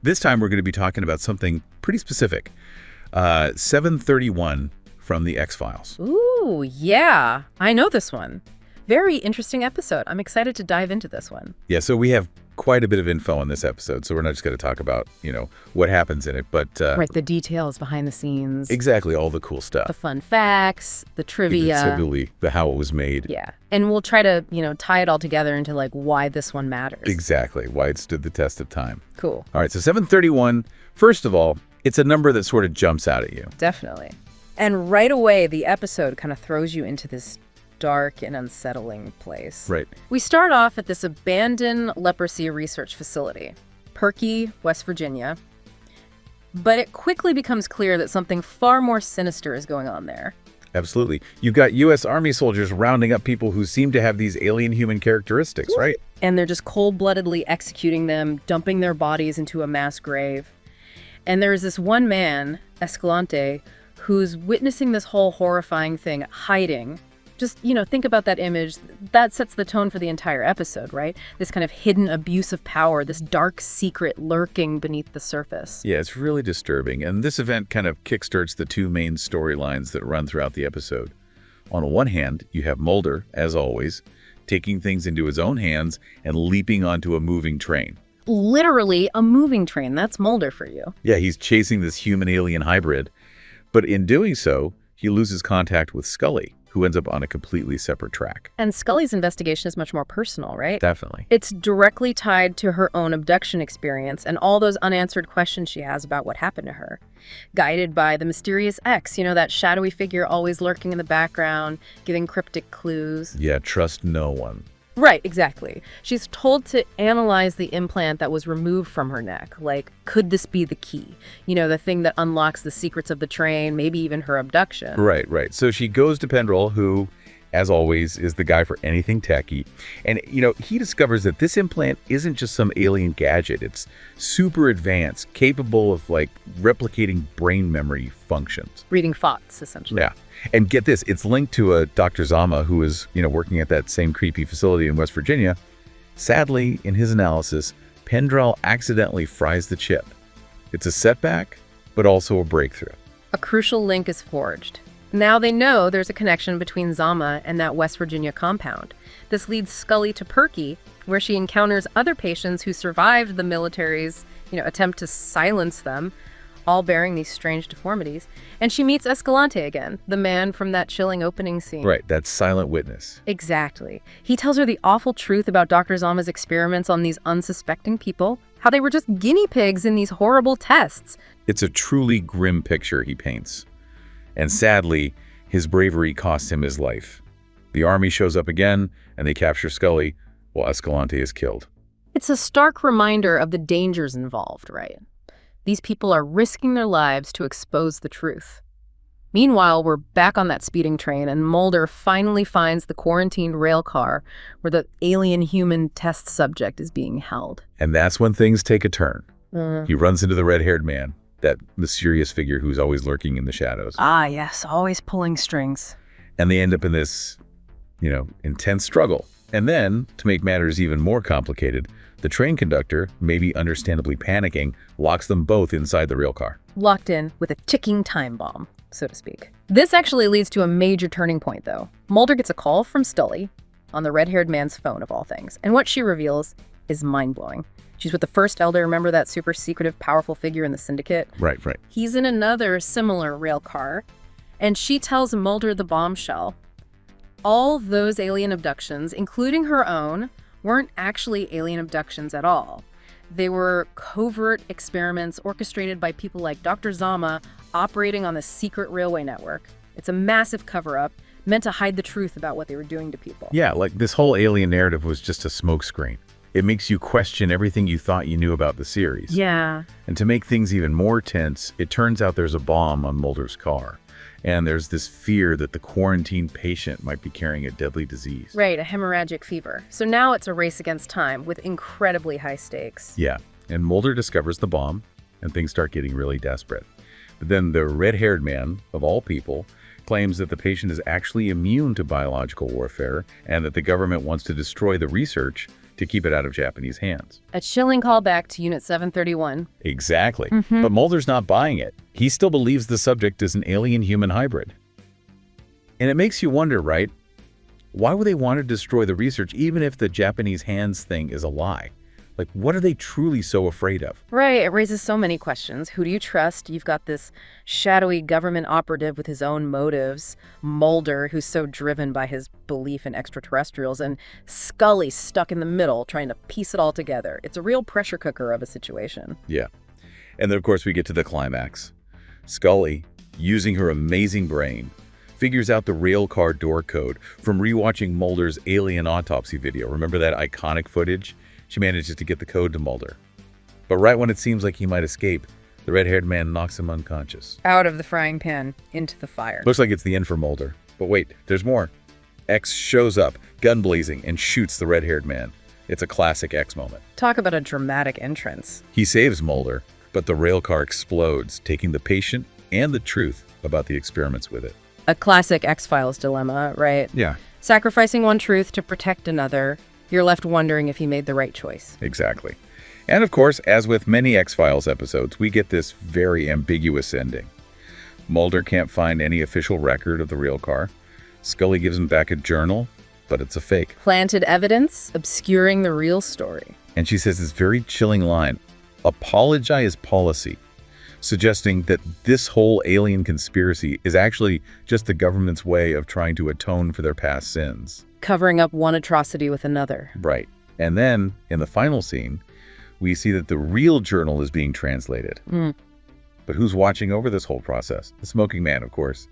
This time we're going to be talking about something pretty specific. 731 from the X-Files. Ooh, yeah. I know this one. Very interesting episode. I'm excited to dive into this one. Yeah, so we have quite a bit of info in this episode, so we're not just going to talk about, what happens in it, but... right, the details behind the scenes. Exactly, all the cool stuff. The fun facts, the trivia. Specifically, the how it was made. Yeah, and we'll try to, tie it all together into, why this one matters. Exactly, why it stood the test of time. Cool. All right, so 731, first of all, it's a number that sort of jumps out at you. Definitely. And right away, the episode kind of throws you into this dark and unsettling place. Right. We start off at this abandoned leprosy research facility, Perky, West Virginia. But it quickly becomes clear that something far more sinister is going on there. Absolutely. You've got U.S. Army soldiers rounding up people who seem to have these alien human characteristics, right? And they're just cold-bloodedly executing them, dumping their bodies into a mass grave. And there's this one man, Escalante, who's witnessing this whole horrifying thing, hiding. Just, think about that image. That sets the tone for the entire episode, right? This kind of hidden abuse of power, this dark secret lurking beneath the surface. Yeah, it's really disturbing. And this event kind of kickstarts the two main storylines that run throughout the episode. On one hand, you have Mulder, as always, taking things into his own hands and leaping onto a moving train. Literally a moving train. That's Mulder for you. Yeah, he's chasing this human-alien hybrid. But in doing so, he loses contact with Scully, who ends up on a completely separate track. And Scully's investigation is much more personal, right? Definitely. It's directly tied to her own abduction experience and all those unanswered questions she has about what happened to her. Guided by the mysterious X, that shadowy figure always lurking in the background, giving cryptic clues. Yeah, trust no one. Right, exactly. She's told to analyze the implant that was removed from her neck. Could this be the key? The thing that unlocks the secrets of the train, maybe even her abduction. Right. So she goes to Pendrell, who, as always, is the guy for anything techie. And, he discovers that this implant isn't just some alien gadget. It's super advanced, capable of, replicating brain memory functions. Reading thoughts, essentially. Yeah. And get this, it's linked to a Dr. Zama who is, working at that same creepy facility in West Virginia. Sadly, in his analysis, Pendrell accidentally fries the chip. It's a setback, but also a breakthrough. A crucial link is forged. Now they know there's a connection between Zama and that West Virginia compound. This leads Scully to Perky, where she encounters other patients who survived the military's, attempt to silence them, all bearing these strange deformities. And she meets Escalante again, the man from that chilling opening scene. Right, that silent witness. Exactly. He tells her the awful truth about Dr. Zama's experiments on these unsuspecting people, how they were just guinea pigs in these horrible tests. It's a truly grim picture he paints. And sadly, his bravery costs him his life. The army shows up again, and they capture Scully, while Escalante is killed. It's a stark reminder of the dangers involved, right? These people are risking their lives to expose the truth. Meanwhile, we're back on that speeding train, and Mulder finally finds the quarantined rail car where the alien-human test subject is being held. And that's when things take a turn. He runs into the red-haired man, that mysterious figure who's always lurking in the shadows. Ah, yes, always pulling strings. And they end up in this, intense struggle. And then, to make matters even more complicated, the train conductor, maybe understandably panicking, locks them both inside the rail car. Locked in with a ticking time bomb, so to speak. This actually leads to a major turning point, though. Mulder gets a call from Scully on the red-haired man's phone, of all things. And what she reveals is mind-blowing. She's with the First Elder, remember that super secretive, powerful figure in the Syndicate? Right. He's in another similar rail car, and she tells Mulder the bombshell. All those alien abductions, including her own, weren't actually alien abductions at all. They were covert experiments orchestrated by people like Dr. Zama operating on the secret railway network. It's a massive cover-up meant to hide the truth about what they were doing to people. Yeah, this whole alien narrative was just a smokescreen. It makes you question everything you thought you knew about the series. Yeah. And to make things even more tense, it turns out there's a bomb on Mulder's car. And there's this fear that the quarantined patient might be carrying a deadly disease. Right, a hemorrhagic fever. So now it's a race against time with incredibly high stakes. Yeah, and Mulder discovers the bomb, and things start getting really desperate. But then the red-haired man, of all people, claims that the patient is actually immune to biological warfare and that the government wants to destroy the research to to keep it out of Japanese hands. A chilling callback to Unit 731. Exactly. But Mulder's not buying it. He still believes the subject is an alien-human hybrid. And it makes you wonder, right? Why would they want to destroy the research even if the Japanese hands thing is a lie? Like, what are they truly so afraid of? Right, it raises so many questions. Who do you trust? You've got this shadowy government operative with his own motives, Mulder, who's so driven by his belief in extraterrestrials, and Scully stuck in the middle trying to piece it all together. It's a real pressure cooker of a situation. Yeah. And then, of course, we get to the climax. Scully, using her amazing brain, figures out the rail car door code from rewatching Mulder's alien autopsy video. Remember that iconic footage? She manages to get the code to Mulder. But right when it seems like he might escape, the red-haired man knocks him unconscious. Out of the frying pan, into the fire. Looks like it's the end for Mulder. But wait, there's more. X shows up, gun blazing, and shoots the red-haired man. It's a classic X moment. Talk about a dramatic entrance. He saves Mulder, but the rail car explodes, taking the patient and the truth about the experiments with it. A classic X-Files dilemma, right? Yeah. Sacrificing one truth to protect another. You're left wondering if he made the right choice. Exactly. And of course, as with many X-Files episodes, we get this very ambiguous ending. Mulder can't find any official record of the real car. Scully gives him back a journal, but it's a fake. Planted evidence, obscuring the real story. And she says this very chilling line, "Apologize policy," suggesting that this whole alien conspiracy is actually just the government's way of trying to atone for their past sins. Covering up one atrocity with another. Right. And then, in the final scene, we see that the real journal is being translated. But who's watching over this whole process? The smoking man, of course.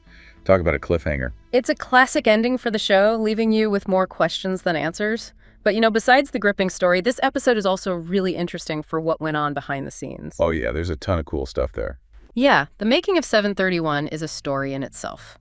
Talk about a cliffhanger. It's a classic ending for the show, leaving you with more questions than answers. But, besides the gripping story, this episode is also really interesting for what went on behind the scenes. Oh yeah, there's a ton of cool stuff there. Yeah, the making of 731 is a story in itself.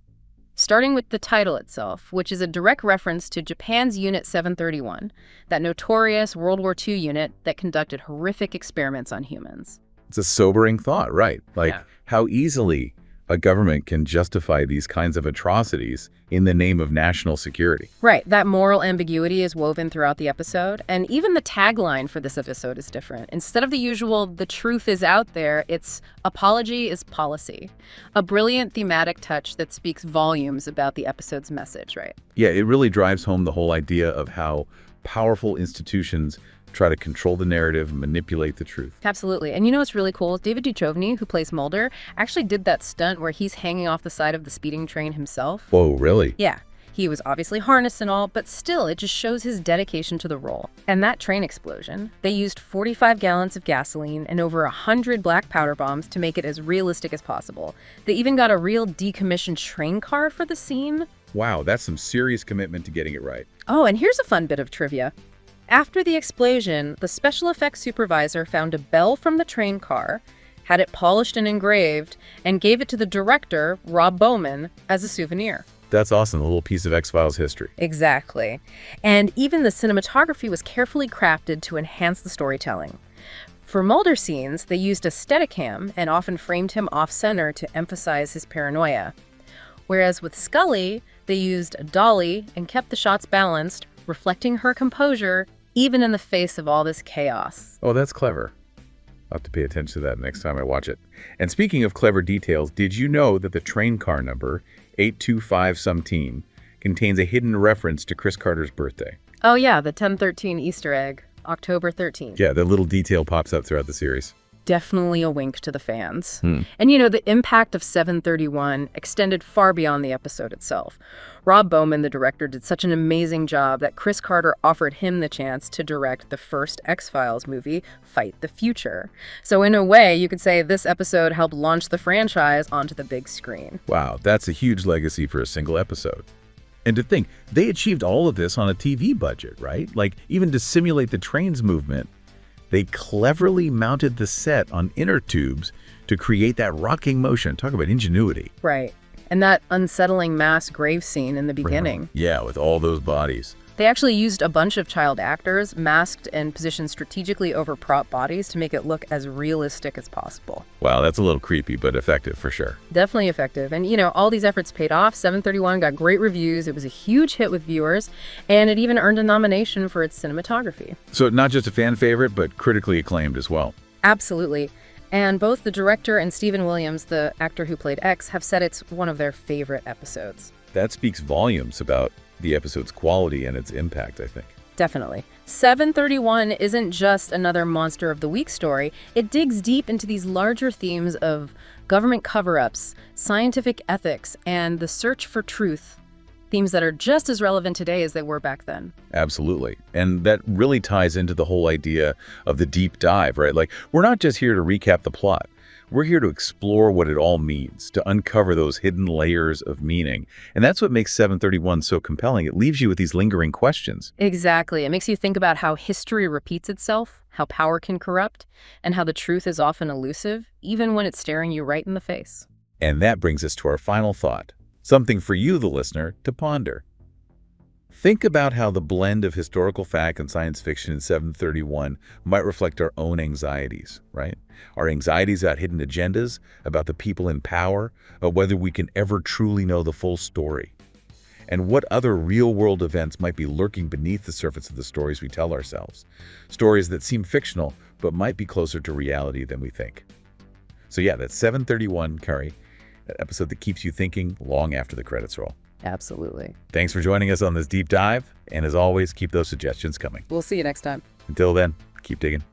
Starting with the title itself, which is a direct reference to Japan's Unit 731, that notorious World War II unit that conducted horrific experiments on humans. It's a sobering thought, right? Like how easily a government can justify these kinds of atrocities in the name of national security. Right, that moral ambiguity is woven throughout the episode, and even the tagline for this episode is different. Instead of the usual, "the truth is out there," it's "apology is policy." A brilliant thematic touch that speaks volumes about the episode's message, right? Yeah, it really drives home the whole idea of how powerful institutions try to control the narrative, manipulate the truth. Absolutely. And what's really cool? David Duchovny, who plays Mulder, actually did that stunt where he's hanging off the side of the speeding train himself. Whoa, really? Yeah. He was obviously harnessed and all, but still, it just shows his dedication to the role. And that train explosion, they used 45 gallons of gasoline and over 100 black powder bombs to make it as realistic as possible. They even got a real decommissioned train car for the scene. Wow, that's some serious commitment to getting it right. Oh, and here's a fun bit of trivia. After the explosion, the special effects supervisor found a bell from the train car, had it polished and engraved, and gave it to the director, Rob Bowman, as a souvenir. That's awesome, a little piece of X-Files history. Exactly. And even the cinematography was carefully crafted to enhance the storytelling. For Mulder scenes, they used a Steadicam and often framed him off-center to emphasize his paranoia. Whereas with Scully, they used a dolly and kept the shots balanced, reflecting her composure even in the face of all this chaos. Oh, that's clever. I'll have to pay attention to that next time I watch it. And speaking of clever details, did you know that the train car number, 825-something, contains a hidden reference to Chris Carter's birthday? Oh yeah, the 1013 Easter egg, October 13th. Yeah, that little detail pops up throughout the series. Definitely a wink to the fans. And the impact of 731 extended far beyond the episode itself. Rob Bowman, the director, did such an amazing job that Chris Carter offered him the chance to direct the first X-Files movie, Fight the Future. So in a way, you could say this episode helped launch the franchise onto the big screen. Wow, that's a huge legacy for a single episode. And to think, they achieved all of this on a TV budget, right? Like, even to simulate the train's movement, they cleverly mounted the set on inner tubes to create that rocking motion. Talk about ingenuity. Right. And that unsettling mass grave scene in the beginning. Yeah, with all those bodies. They actually used a bunch of child actors, masked and positioned strategically over prop bodies to make it look as realistic as possible. Wow, that's a little creepy, but effective for sure. Definitely effective. And, all these efforts paid off. 731 got great reviews. It was a huge hit with viewers, and it even earned a nomination for its cinematography. So not just a fan favorite, but critically acclaimed as well. Absolutely. And both the director and Stephen Williams, the actor who played X, have said it's one of their favorite episodes. That speaks volumes about the episode's quality and its impact, I think. Definitely. 731 isn't just another Monster of the Week story. It digs deep into these larger themes of government cover-ups, scientific ethics, and the search for truth. Themes that are just as relevant today as they were back then. Absolutely. And that really ties into the whole idea of the deep dive, right? Like, we're not just here to recap the plot. We're here to explore what it all means, to uncover those hidden layers of meaning. And that's what makes 731 so compelling. It leaves you with these lingering questions. Exactly. It makes you think about how history repeats itself, how power can corrupt, and how the truth is often elusive, even when it's staring you right in the face. And that brings us to our final thought, something for you, the listener, to ponder. Think about how the blend of historical fact and science fiction in 731 might reflect our own anxieties, right? Our anxieties about hidden agendas, about the people in power, or whether we can ever truly know the full story. And what other real-world events might be lurking beneath the surface of the stories we tell ourselves. Stories that seem fictional, but might be closer to reality than we think. So yeah, that's 731, Curry, that episode that keeps you thinking long after the credits roll. Absolutely. Thanks for joining us on this deep dive, and as always, keep those suggestions coming. We'll see you next time. Until then, keep digging.